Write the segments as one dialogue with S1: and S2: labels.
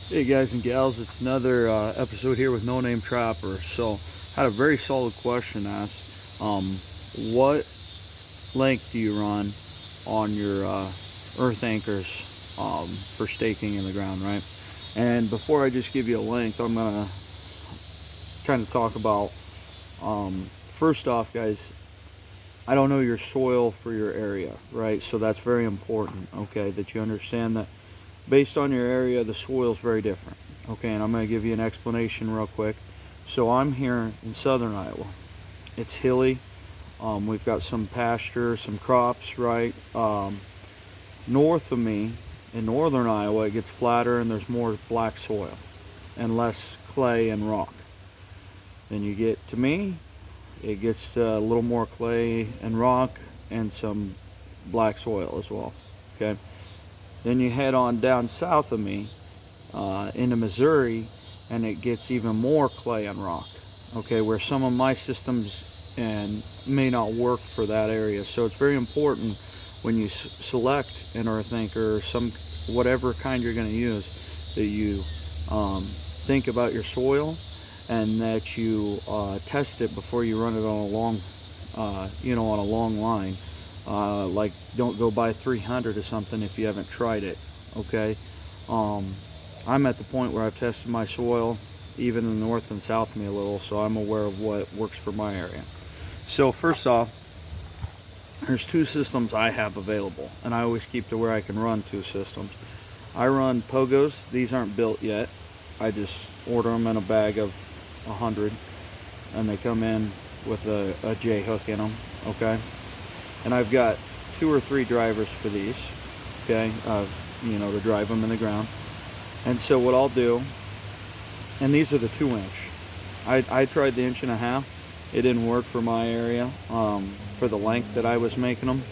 S1: Hey guys and gals, it's another episode here with No Name Trapper. So, had a very solid question asked. What length do you run on your earth anchors for staking in the ground, right? And before I just give you a length, I'm gonna kind of talk about. First off, guys, I don't know your soil for your area, right? So that's very important. Okay, that you understand that based on your area, the soil is very different. Okay, and I'm going to give you an explanation real quick. So I'm here in southern Iowa. It's hilly. We've got some pasture, some crops, right? North of me, in northern Iowa, it gets flatter and there's more black soil and less clay and rock. Then you get to me, it gets a little more clay and rock and some black soil as well. Okay. Then you head on down south of me into Missouri, and it gets even more clay and rock. Okay, where some of my systems and may not work for that area. So it's very important when you select an earth anchor or some whatever kind you're going to use that you think about your soil and that you test it before you run it on a long, on a long line. Like, don't go buy 300 or something if you haven't tried it. Okay. I'm at the point where I've tested my soil even in the north and south of me a little, so I'm aware of what works for my area. So first off, there's two systems I have available, and I always keep to where I can run two systems. I run Pogos. These aren't built yet. I just order them in a bag of 100, and they come in with a J hook in them. Okay. And I've got 2 or 3 drivers for these, okay, to drive them in the ground. And so what I'll do, and these are the 2-inch. I tried the 1.5 inch. It didn't work for my area for the length that I was making them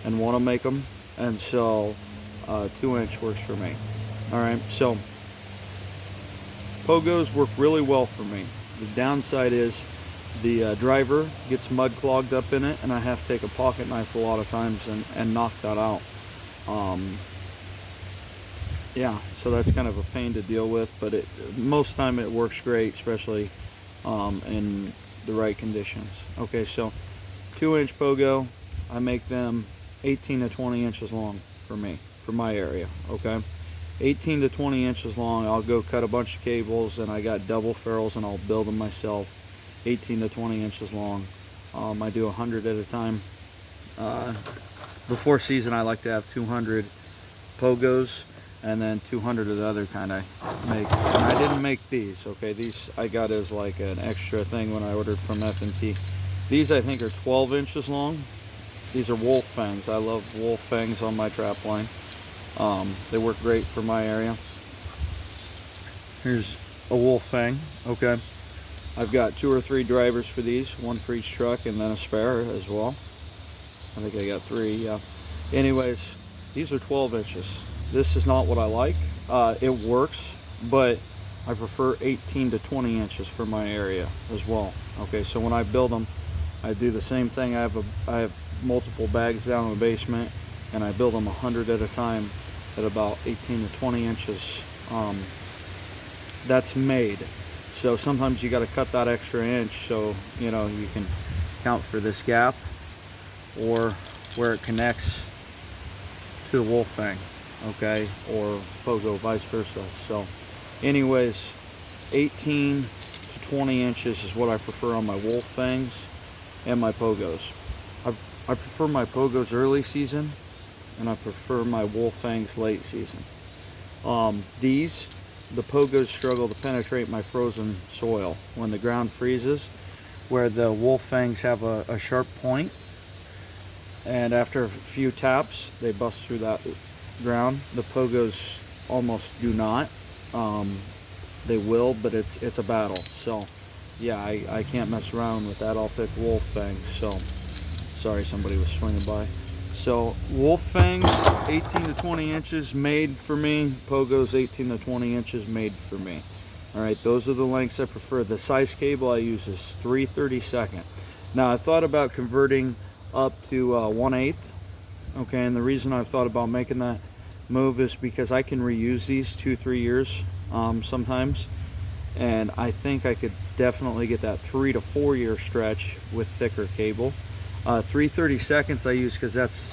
S1: and want to make them. And so 2-inch works for me. All right, so Pogos work really well for me. The downside is the driver gets mud clogged up in it, and I have to take a pocket knife a lot of times and knock that out. Yeah, so that's kind of a pain to deal with, but most time it works great, especially in the right conditions. Okay, so 2-inch Pogo, I make them 18 to 20 inches long for me, for my area. Okay, 18 to 20 inches long. I'll go cut a bunch of cables, and I got double ferrules, and I'll build them myself. 18 to 20 inches long. I do 100 at a time. Before season, I like to have 200 Pogos and then 200 of the other kind I make. And I didn't make these, okay? These I got as like an extra thing when I ordered from F&T. These I think are 12 inches long. These are wolf fangs. I love wolf fangs on my trap line. They work great for my area. Here's a wolf fang, okay? I've got 2 or 3 drivers for these, 1 for each truck, and then a spare as well. I think I got 3, yeah. Anyways, these are 12 inches. This is not what I like. It works, but I prefer 18 to 20 inches for my area as well. Okay, so when I build them, I do the same thing. I have multiple bags down in the basement, and I build them 100 at a time at about 18 to 20 inches. That's made. So sometimes you got to cut that extra inch so you can count for this gap or where it connects to the wolf fang, okay, or Pogo, vice versa. So anyways, 18 to 20 inches is what I prefer on my wolf fangs and my Pogos. I prefer my Pogos early season, and I prefer my wolf fangs late season. The Pogos struggle to penetrate my frozen soil when the ground freezes, where the wolf fangs have a sharp point, and after a few taps they bust through that ground. The Pogos almost do not. They will, but it's a battle. So yeah, I can't mess around with that. I'll pick wolf fangs. So sorry, somebody was swinging by. So wolf fangs 18 to 20 inches made for me. Pogos 18 to 20 inches made for me. All right, those are the lengths I prefer. The size cable I use is 3/32. Now I thought about converting up to 1/8. Okay, and the reason I've thought about making that move is because I can reuse these 2-3 years sometimes, and I think I could definitely get that 3 to 4 year stretch with thicker cable. 3/32 I use because that's the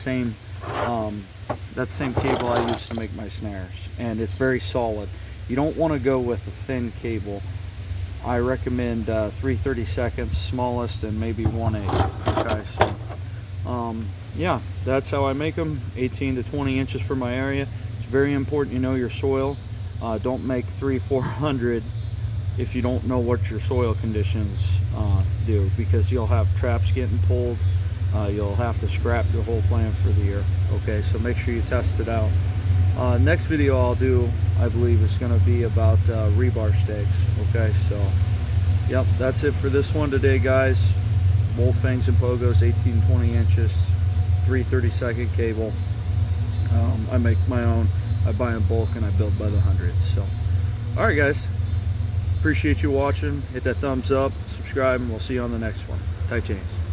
S1: same cable I use to make my snares, and it's very solid. You don't want to go with a thin cable. I recommend 3/32, smallest, and maybe 1/8. Okay, so yeah, that's how I make them. 18 to 20 inches for my area. It's very important you know your soil. Don't make 300-400 if you don't know what your soil conditions do, because you'll have traps getting pulled. You'll have to scrap your whole plan for the year. Okay, so make sure you test it out. Next video I'll do, I believe, is going to be about rebar stakes. Okay, so yep, that's it for this one today, guys. Bullfangs and Pogos, 18-20 inches, 3/32 cable. I make my own. I buy in bulk and I build by the hundreds. So, all right, guys. Appreciate you watching. Hit that thumbs up, subscribe, and we'll see you on the next one. Tight chains.